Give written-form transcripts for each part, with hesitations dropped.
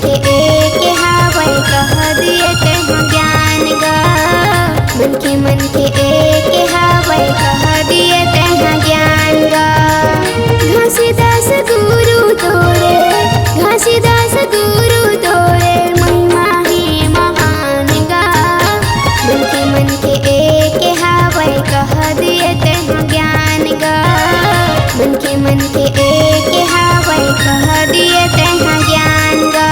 के एक हावै कह दिए तेह ज्ञान गा। मन के एक हावै कह दिए तेह ज्ञान गा। घासीदास गुरु तोरे, घासीदास गुरु तोरे महिमा ही महान गा। मन के एक हावै कह दिए तेह ज्ञान गा। मन के एक हावै कह दिए तेह ज्ञान गा।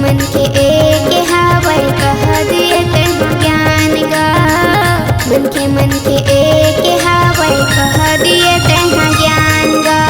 मन के एक हावै कह दिए तेह ज्ञान गा। मन के एक हावै कह दिए तेह ज्ञान गा।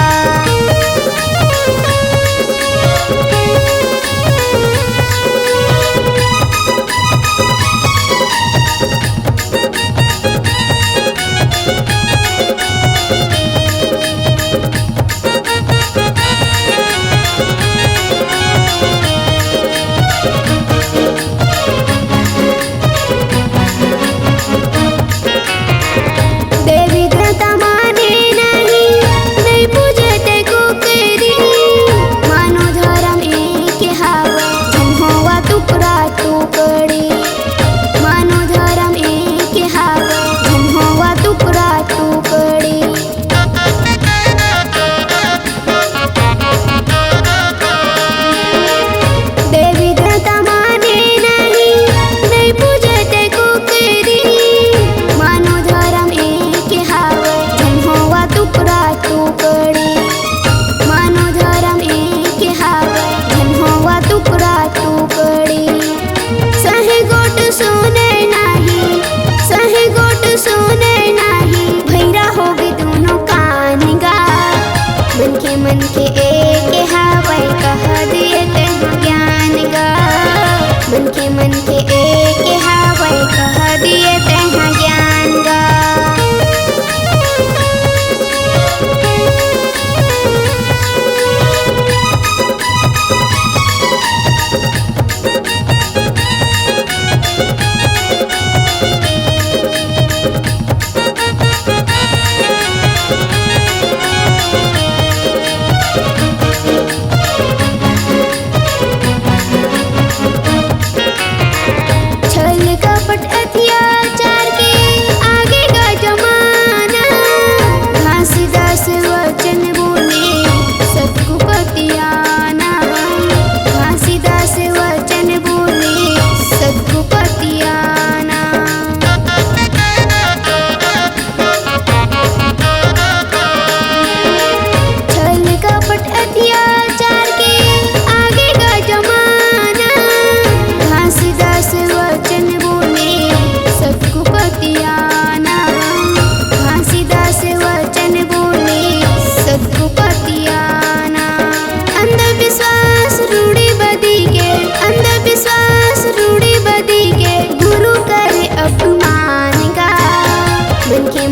मन के एक हावै कह दिए तेह ज्ञान गा। मन के एक हावै कह दिए तेह ज्ञान गा।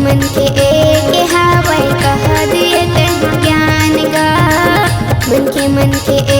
मन के एक हावै कह दिए तेह ज्ञान गा। मन के